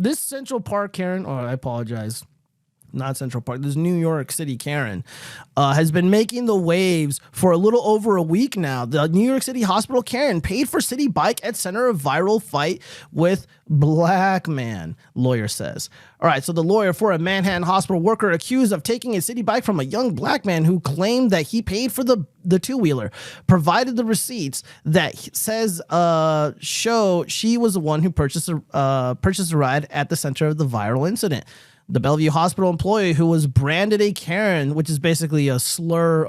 this Central Park Karen, I apologize. Not Central Park. This New York City Karen has been making the waves for a little over a week now. The New York City Hospital Karen paid for city bike at center of viral fight with black man, lawyer says. All right, so the lawyer for a Manhattan hospital worker accused of taking a city bike from a young black man who claimed that he paid for the two-wheeler provided the receipts that says show she was the one who purchased a ride at the center of the viral incident. The Bellevue Hospital employee who was branded a Karen, which is basically a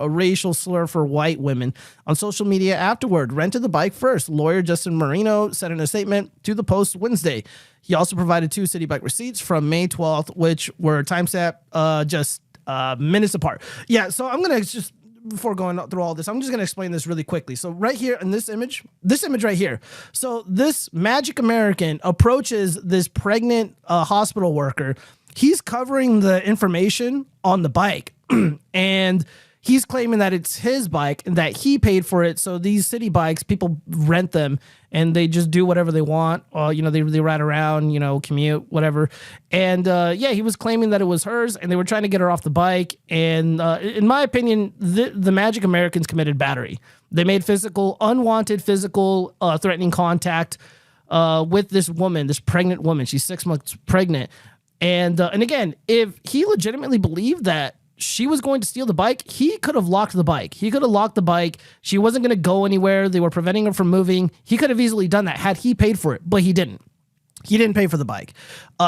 racial slur for white women, on social media afterward, rented the bike first. Lawyer Justin Marino said in a statement to the Post Wednesday. He also provided 2 city bike receipts from May 12th, which were timestamp just minutes apart. Yeah, so I'm going to just, before going through all this, I'm just going to explain this really quickly. So right here in this image right here. So this Magic American approaches this pregnant hospital worker. He's covering the information on the bike and he's claiming that it's his bike and that he paid for it. So these city bikes, people rent them and they just do whatever they want. They ride around, commute, whatever. And he was claiming that it was hers and they were trying to get her off the bike. And in my opinion, the Magic Americans committed battery. They made unwanted physical threatening contact with this woman, this pregnant woman. She's 6 months pregnant. And again, if he legitimately believed that she was going to steal the bike, he could have locked the bike. He could have locked the bike. She wasn't going to go anywhere. They were preventing her from moving. He could have easily done that had he paid for it, but he didn't. He didn't pay for the bike.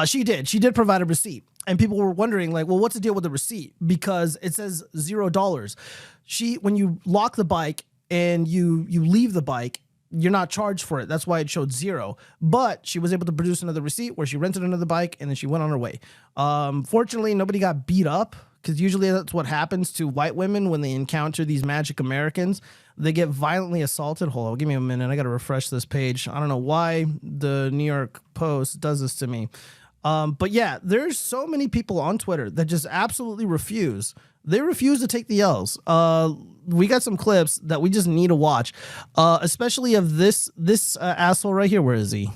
She did. She did provide a receipt. And people were wondering, like, well, what's the deal with the receipt? Because it says $0. When you lock the bike and you leave the bike, you're not charged for it. That's why it showed 0. But she was able to produce another receipt where she rented another bike and then she went on her way. Fortunately, nobody got beat up because usually that's what happens to white women when they encounter these Magic Americans. They get violently assaulted. Hold on, give me a minute. I got to refresh this page. I don't know why the New York Post does this to me. But yeah, there's so many people on Twitter that just absolutely refuse. They refuse to take the L's. We got some clips that we just need to watch, especially of this asshole right here. Where is he?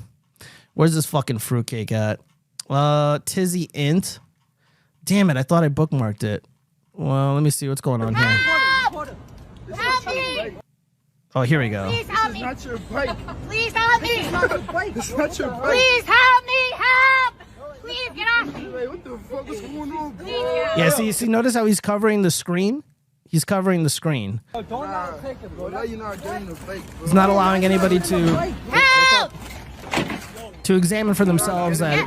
Where's this fucking fruitcake at? Tizzy Int. Damn it, I thought I bookmarked it. Well, let me see what's going on here. Help me! Oh, here we go. Please help me! This is not your bike. Please help me! It's not your bike. It's not your bike. Please help me! Help! Please get off me! Hey, what the fuck is going on, bro? Yeah, see, notice how he's covering the screen? He's covering the screen. Don't take it, bro. Now you're not getting the fake, bro. He's not allowing anybody Help! to examine for themselves that.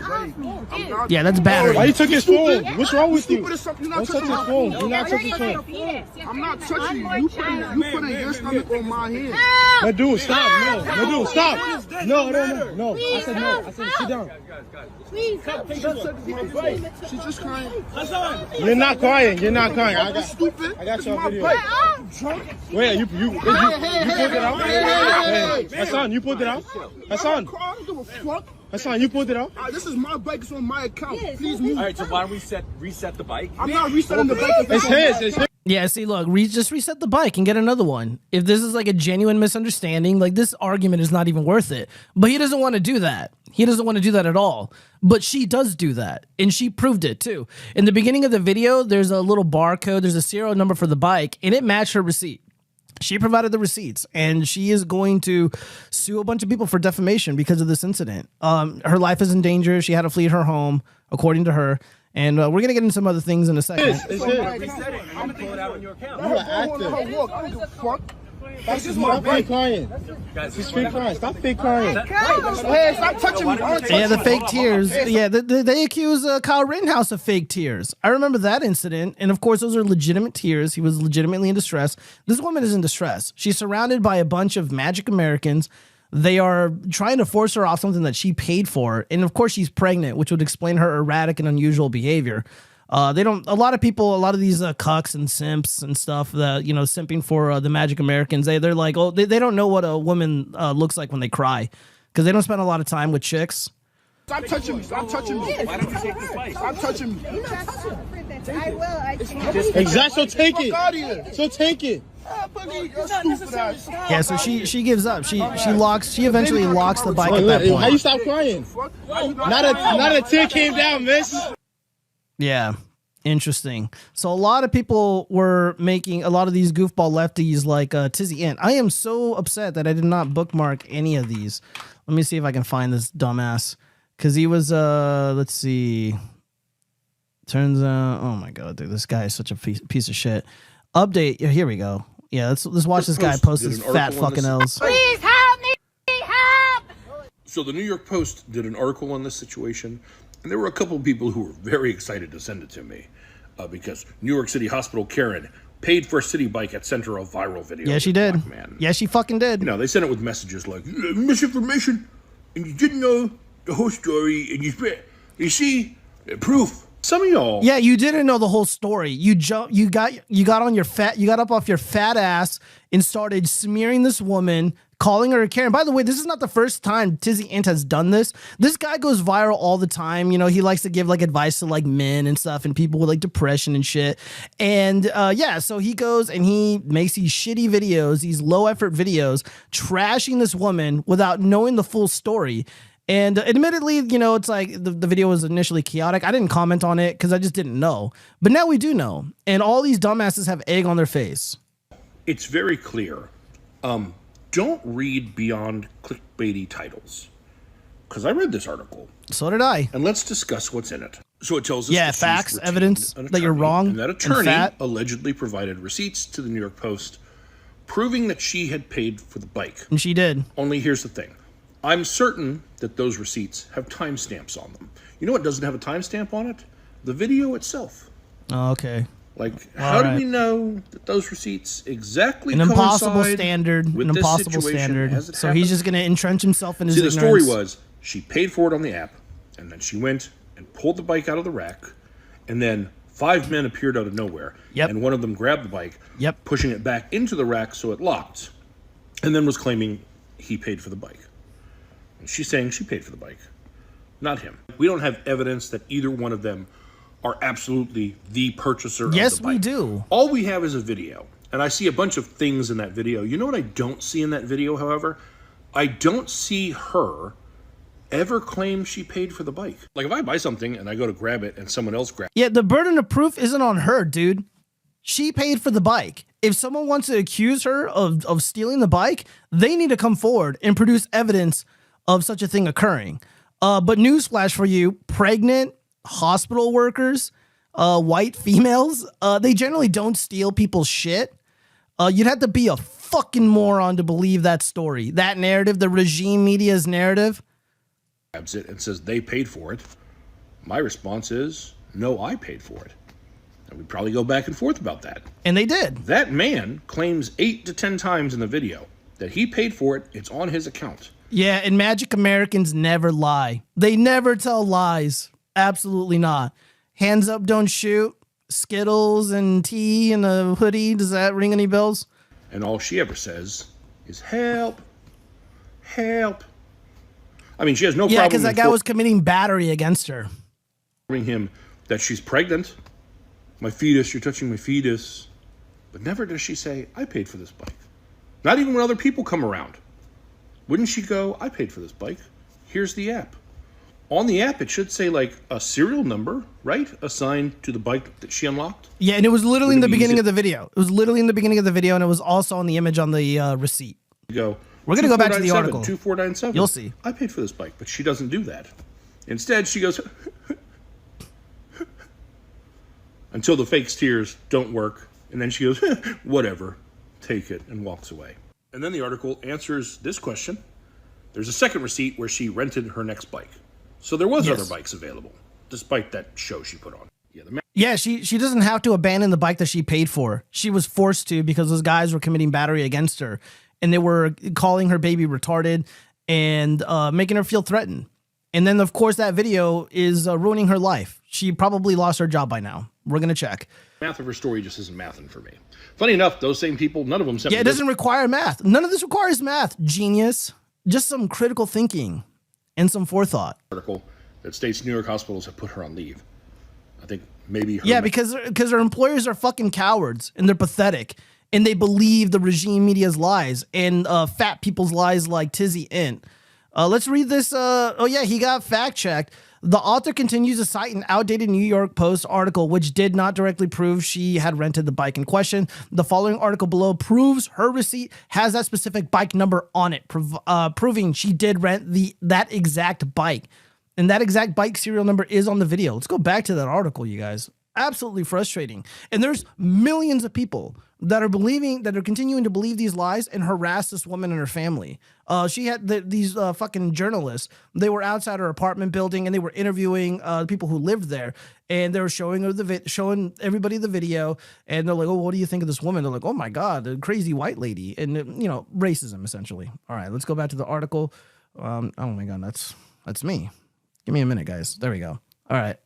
Yeah, that's Why battery. you took his phone? What's wrong with you? Don't touch his phone. You're not touching his phone. I'm not touching you. You putting your stomach on my hand. Help! No, dude, stop. No, dude, stop. No. I said no. I said sit down. Please help me! She's just crying. You're not crying. I It's got your my video. bike. Wait, you pulled it out? Hey, Hassan, you pulled it out? Hassan, I don't give a fuck. Hassan, you pulled it out? This is my bike. It's on my account. Please move. All right, so why don't we reset the bike? I'm not resetting the bike. It's his. Yeah, see, look, just reset the bike and get another one. If this is like a genuine misunderstanding, like this argument is not even worth it. But he doesn't want to do that. He doesn't want to do that at all. But she does do that. And she proved it too. In the beginning of the video, there's a little barcode. There's a serial number for the bike and it matched her receipt. She provided the receipts and she is going to sue a bunch of people for defamation because of this incident. Her life is in danger. She had to flee her home, according to her. And we're going to get into some other things in a second. I'm going to pull it out on your account. You're active. This is my fake crying. She's fake crying. Stop fake crying. Hey, stop touching me. Yeah, the fake tears. Yeah, they accuse Kyle Rittenhouse of fake tears. I remember that incident. And of course, those are legitimate tears. He was legitimately in distress. This woman is in distress. She's surrounded by a bunch of Magic Americans. They are trying to force her off something that she paid for. And of course, she's pregnant, which would explain her erratic and unusual behavior. A lot of these cucks and simps and stuff that, simping for the Magic Americans, they're like, they don't know what a woman looks like when they cry because they don't spend a lot of time with chicks. Stop touching me. Stop touching me. Why don't you take this bike? Stop touching me. I will. I can't. Exactly. So take Fuck it. out of here. So take it. Ah, buddy, you're stupid ass. Yeah, so she gives up. She eventually locks the bike at that How you point. stop crying? Fuck. Not a tear came down, miss. Yeah. Interesting. So a lot of people were making a lot of these goofball lefties like Tizzy Ant. I am so upset that I did not bookmark any of these. Let me see if I can find this dumbass. Because he was, let's see. Turns out, oh my God, dude, this guy is such a piece of shit. Update, here we go. Yeah, let's watch this guy post his fat fucking L's. Please help me. Help. So the New York Post did an article on this situation, and there were a couple of people who were very excited to send it to me because New York City Hospital Karen paid for a city bike at center of viral video. Yeah, she did. Man. Yeah, she fucking did. You know, they sent it with messages like misinformation, and you didn't know the whole story, and you see proof. Some of y'all, Yeah, you didn't know the whole story. You got up off your fat ass and started smearing this woman, calling her a Karen. By the way, this is not the first time Tizzy Ant has done this. This guy goes viral all the time. You know, he likes to give like advice to like men and stuff and people with like depression and shit. And yeah, so he goes and he makes these shitty videos, these low effort videos, trashing this woman without knowing the full story. And admittedly, you know, it's like the video was initially chaotic. I didn't comment on it because I just didn't know. But now we do know. And all these dumbasses have egg on their face. it's very clear. Don't read beyond clickbaity titles. Because I read this article. So did I. And let's discuss what's in it. So it tells us Yeah, that she's facts, retained evidence an that you're attorney, wrong and that and attorney fat. allegedly provided receipts to the New York Post proving that she had paid for the bike. And she did. Only here's the thing. I'm certain that those receipts have timestamps on them. You know what doesn't have a timestamp on it? The video itself. Oh, okay. Like, how right. do we know that those receipts exactly An impossible coincide standard. with An this impossible situation standard. as it So he's happened? just going to entrench himself in his See, the ignorance. story was she paid for it on the app, and then she went and pulled the bike out of the rack, and then 5 men appeared out of nowhere. Yep. And one of them grabbed the bike, Yep. pushing it back into the rack so it locked, and then was claiming he paid for the bike. And she's saying she paid for the bike, not him. We don't have evidence that either one of them are absolutely the purchaser Yes, of the bike. we do. All we have is a video, and I see a bunch of things in that video. You know what I don't see in that video, however? I don't see her ever claim she paid for the bike. Like, if I buy something and I go to grab it and someone else grabs Yeah, the burden of proof isn't on her, dude. She paid for the bike. If someone wants to accuse her of stealing the bike, they need to come forward and produce evidence of such a thing occurring. But newsflash for you, pregnant hospital workers, white females, they generally don't steal people's shit. You'd have to be a fucking moron to believe that story. That narrative, the regime media's narrative. it and says they paid for it. My response is, no, I paid for it. And we'd probably go back and forth about that. And they did. That man claims 8 to 10 times in the video that he paid for it. It's on his account. Yeah, and Magic Americans never lie. They never tell lies. Absolutely not. Hands up, don't shoot. Skittles and tea and a hoodie. Does that ring any bells? And all she ever says is, help, help. I mean, she has no Yeah, problem because that guy was committing battery against her. informing him that she's pregnant. My fetus, you're touching my fetus. But never does she say, I paid for this bike. Not even when other people come around. Wouldn't she go, I paid for this bike. Here's the app. On the app, it should say like a serial number, right? Assigned to the bike that she unlocked. Yeah, and it was literally in the Wouldn't it be beginning easy- of the video. It was literally in the beginning of the video, and it was also on the image on the receipt. You go, We're gonna go back to the 2497, article. 2497. You'll see. I paid for this bike, but she doesn't do that. Instead, she goes, until the fake tears don't work. And then she goes, whatever, take it, and walks away. And then the article answers this question. There's a second receipt where she rented her next bike. So there was Yes. other bikes available, despite that show she put on. Yeah, she doesn't have to abandon the bike that she paid for. She was forced to because those guys were committing battery against her. And they were calling her baby retarded and making her feel threatened. And then, of course, that video is ruining her life. She probably lost her job by now. We're going to check. Math of her story just isn't mathing for me. Funny enough, those same people, none of them sent Yeah, me it this doesn't require math. None of this requires math, genius. Just some critical thinking and some forethought. article. that states New York hospitals have put her on leave. I think maybe her... Yeah, because her employers are fucking cowards and they're pathetic and they believe the regime media's lies and fat people's lies like Tizzy Int. Let's read this. Oh, yeah, he got fact-checked. The author continues to cite an outdated New York Post article, which did not directly prove she had rented the bike in question. The following article below proves her receipt has that specific bike number on it, proving she did rent that exact bike. And that exact bike serial number is on the video. Let's go back to that article, you guys. Absolutely frustrating. And there's millions of people that are continuing to believe these lies and harass this woman and her family. She had these fucking journalists. They were outside her apartment building and they were interviewing people who lived there. And they were showing her showing everybody the video. And they're like, "Oh, what do you think of this woman?" They're like, "Oh my God, the crazy white lady." And racism essentially. All right, let's go back to the article. Oh my God, that's me. Give me a minute, guys. There we go. All right.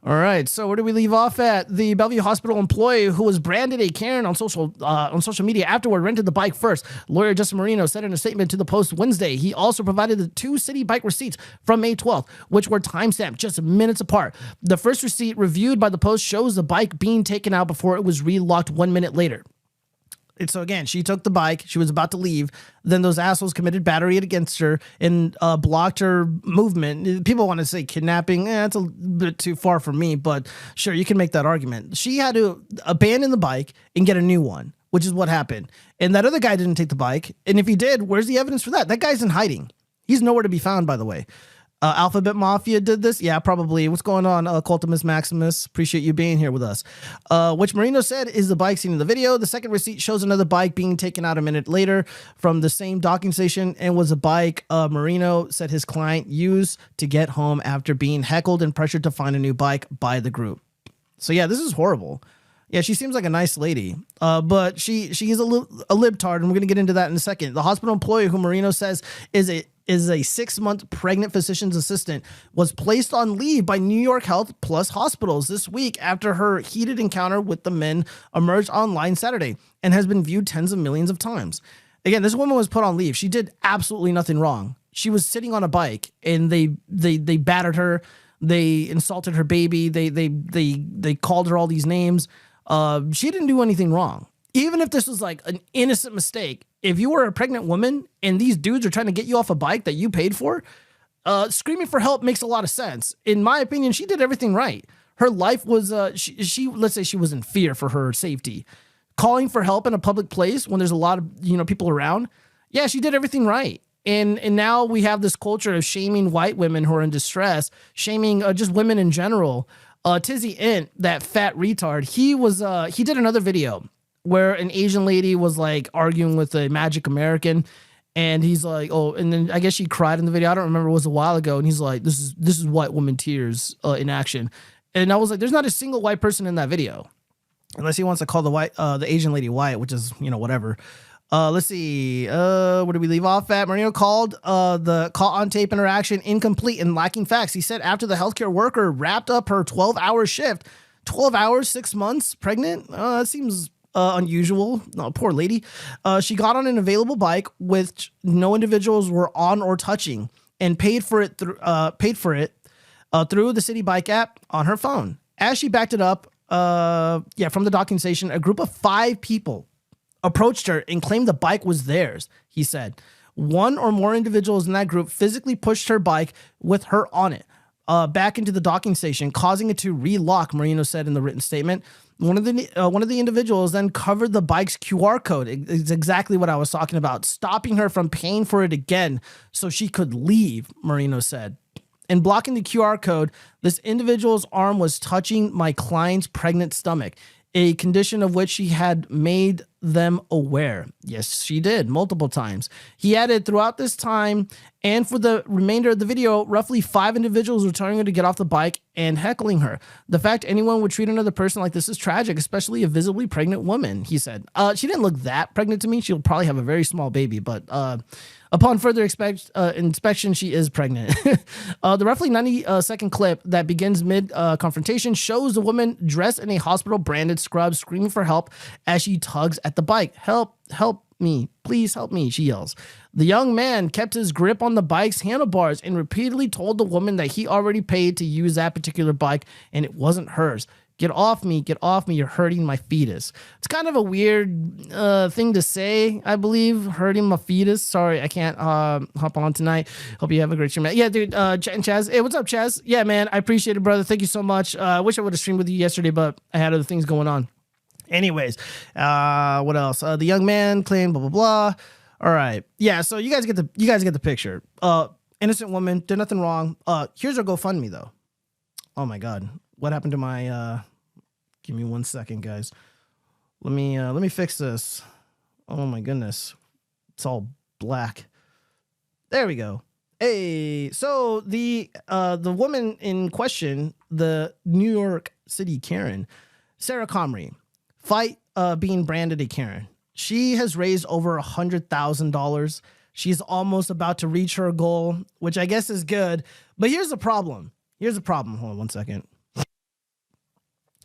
All right, so where do we leave off at? The Bellevue Hospital employee who was branded a Karen on social media afterward rented the bike first. Lawyer Justin Marino said in a statement to the Post Wednesday. He also provided the 2 city bike receipts from May 12th, which were timestamped just minutes apart. The first receipt reviewed by the Post shows the bike being taken out before it was relocked 1 minute later. And so again, she took the bike. She was about to leave. Then those assholes committed battery against her and blocked her movement. People want to say kidnapping. It's a bit too far for me, but sure, you can make that argument. She had to abandon the bike and get a new one, which is what happened. And that other guy didn't take the bike. And if he did, where's the evidence for that? That guy's in hiding. He's nowhere to be found, by the way. Alphabet Mafia did this? Yeah, probably. What's going on, Cultimus Maximus? Appreciate you being here with us. Which Marino said is the bike seen in the video. The second receipt shows another bike being taken out a minute later from the same docking station and was a bike Marino said his client used to get home after being heckled and pressured to find a new bike by the group. So yeah, this is horrible. Yeah, she seems like a nice lady, but she is a libtard, and we're going to get into that in a second. The hospital employee who Marino says is a 6-month pregnant physician's assistant was placed on leave by New York Health Plus hospitals this week after her heated encounter with the men emerged online Saturday and has been viewed tens of millions of times. Again, this woman was put on leave. She did absolutely nothing wrong. She was sitting on a bike and they battered her. They insulted her baby. They called her all these names. She didn't do anything wrong. Even if this was like an innocent mistake, if you were a pregnant woman and these dudes are trying to get you off a bike that you paid for, screaming for help makes a lot of sense. In my opinion, she did everything right. Her life was, she let's say she was in fear for her safety. Calling for help in a public place when there's a lot of, people around. Yeah, she did everything right. And now we have this culture of shaming white women who are in distress, shaming just women in general. Tizzy Int, that fat retard, he did another video where an Asian lady was like arguing with a Magic American, and he's like, oh, and then I guess she cried in the video. I don't remember, it was a while ago, and he's like, this is white woman tears in action. And I was like, there's not a single white person in that video, unless he wants to call the Asian lady white, which is whatever. Let's see. Where did we leave off at? Marino called the caught on tape interaction incomplete and lacking facts. He said after the healthcare worker wrapped up her 12-hour shift, 12 hours, 6 months pregnant. That seems unusual. No, poor lady. She got on an available bike which no individuals were on or touching, and paid for it through the City Bike app on her phone. As she backed it up, from the docking station, a group of 5 people approached her and claimed the bike was theirs. He said one or more individuals in that group physically pushed her bike with her on it back into the docking station, causing it to relock, Marino said in the written statement. One of the individuals then covered the bike's QR code. It's exactly what I was talking about, stopping her from paying for it again so she could leave, Marino said. In blocking the QR code, this individual's arm was touching my client's pregnant stomach, a condition of which she had made them aware. Yes, she did, multiple times. He added, throughout this time and for the remainder of the video, roughly 5 individuals were telling her to get off the bike and heckling her. The fact anyone would treat another person like this is tragic, especially a visibly pregnant woman, he said. She didn't look that pregnant to me. She'll probably have a very small baby, but upon further inspection, she is pregnant. The roughly 90-second clip that begins mid-confrontation shows the woman dressed in a hospital-branded scrub screaming for help as she tugs at the bike. Help, help, me. Please help me, she yells. The young man kept his grip on the bike's handlebars and repeatedly told the woman that he already paid to use that particular bike and it wasn't hers. Get off me, you're hurting my fetus. It's kind of a weird thing to say, I believe, hurting my fetus. Sorry, I can't hop on tonight. Hope you have a great stream. Yeah, dude, Chaz. Hey, what's up, Chaz? Yeah, man, I appreciate it, brother. Thank you so much. I wish I would have streamed with you yesterday, but I had other things going on. Anyways, what else? The young man claimed blah, blah, blah. All right. Yeah, so you guys get the picture. Innocent woman, did nothing wrong. Here's her GoFundMe, though. Oh, my God. What happened to my give me 1 second, guys. Let me fix this. Oh my goodness. It's all black. There we go. Hey, so the woman in question, the New York City Karen, Sarah Comrie, fight being branded a Karen. She has raised over $100,000. She's almost about to reach her goal, which I guess is good. But here's the problem. Hold on 1 second.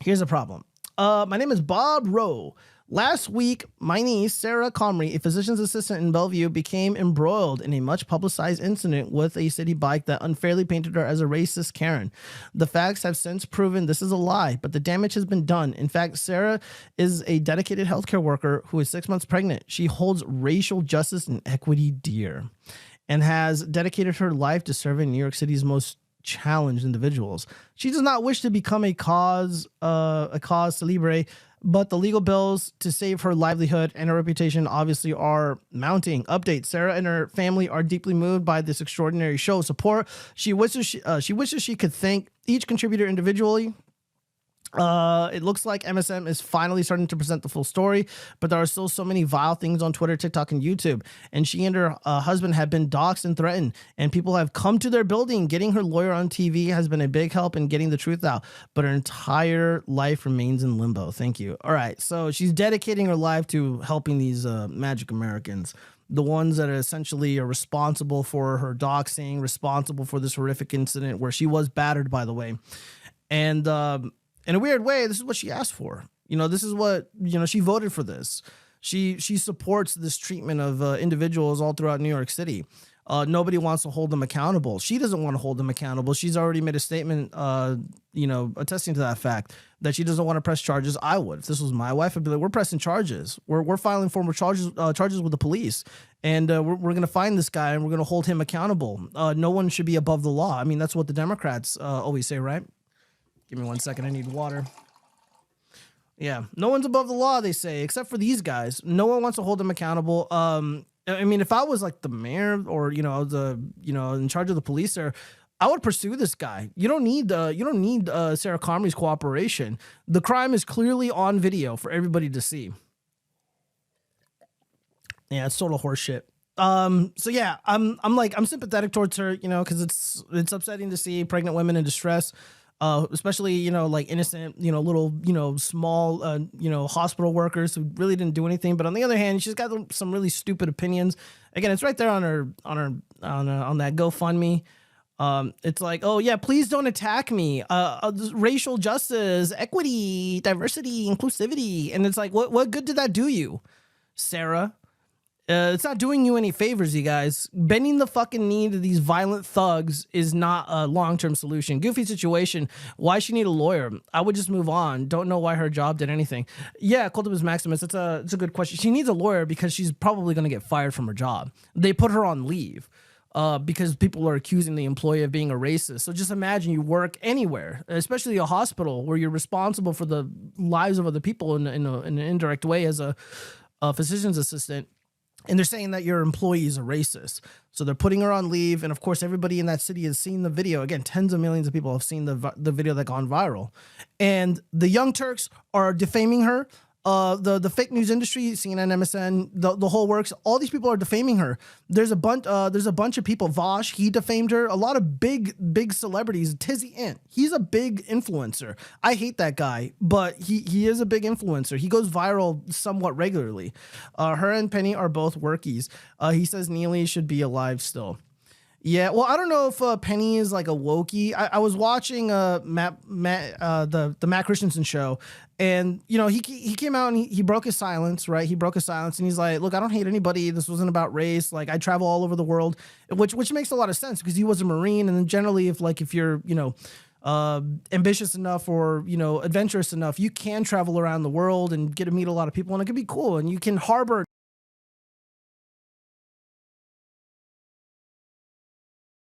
Here's the problem. My name is Bob Rowe. Last week, my niece, Sarah Comrie, a physician's assistant in Bellevue, became embroiled in a much publicized incident with a city bike that unfairly painted her as a racist Karen. The facts have since proven this is a lie, but the damage has been done. In fact, Sarah is a dedicated healthcare worker who is 6 months pregnant. She holds racial justice and equity dear and has dedicated her life to serving New York City's most challenged individuals. She does not wish to become a cause celebre, but the legal bills to save her livelihood and her reputation obviously are mounting. Update: Sarah and her family are deeply moved by this extraordinary show of support. She wishes she could thank each contributor individually. It looks like MSM is finally starting to present the full story, but there are still so many vile things on Twitter, TikTok, and YouTube. And she and her husband have been doxxed and threatened, and people have come to their building. Getting her lawyer on TV has been a big help in getting the truth out, but her entire life remains in limbo. Thank you. All right, so she's dedicating her life to helping these magic Americans, the ones that are essentially responsible for her doxing, responsible for this horrific incident where she was battered, by the way. And in a weird way, this is what she asked for. This is what, she voted for this. She supports this treatment of individuals all throughout New York City. Nobody wants to hold them accountable. She doesn't want to hold them accountable. She's already made a statement, attesting to that fact that she doesn't want to press charges. I would. If this was my wife, I'd be like, we're pressing charges. We're filing formal charges with the police. And we're going to find this guy and we're going to hold him accountable. No one should be above the law. I mean, that's what the Democrats always say, right? Give me 1 second. I need water. Yeah. No one's above the law, they say, except for these guys. No one wants to hold them accountable. I mean, if I was like the mayor or, in charge of the police there, I would pursue this guy. You don't need Sarah Comrie's cooperation. The crime is clearly on video for everybody to see. Yeah, it's total horse shit. So yeah, I'm sympathetic towards her, because it's upsetting to see pregnant women in distress. Especially, like innocent, little, small, hospital workers who really didn't do anything. But on the other hand, she's got some really stupid opinions. Again, it's right there on that GoFundMe. It's like, oh yeah, please don't attack me. Racial justice, equity, diversity, inclusivity. And it's like, what good did that do you, Sarah? It's not doing you any favors, you guys. Bending the fucking knee to these violent thugs is not a long-term solution. Goofy situation. Why she need a lawyer? I would just move on. Don't know why her job did anything. Yeah, Cultivus Maximus, it's a good question. She needs a lawyer because she's probably going to get fired from her job. They put her on leave because people are accusing the employee of being a racist. So just imagine you work anywhere, especially a hospital where you're responsible for the lives of other people in an indirect way as a physician's assistant. And they're saying that your employee is a racist. So they're putting her on leave. And of course, everybody in that city has seen the video. Again, tens of millions of people have seen the video that gone viral. And the Young Turks are defaming her. The fake news industry, CNN, MSN, the whole works. All these people are defaming her. There's a bunch of people. Vosh, he defamed her. A lot of big celebrities. Tizzy Ant, he's a big influencer. I hate that guy, but he is a big influencer. He goes viral somewhat regularly. Her and Penny are both workies. He says Neely should be alive still. Yeah, well, I don't know if Penny is like a wokey. I was watching the Matt Christensen show, and you know he came out and he broke his silence, right? He broke his silence, and he's like, "Look, I don't hate anybody. This wasn't about race. Like I travel all over the world," which makes a lot of sense because he was a Marine, and then generally, if you're ambitious enough or adventurous enough, you can travel around the world and get to meet a lot of people, and it could be cool, and you can harbor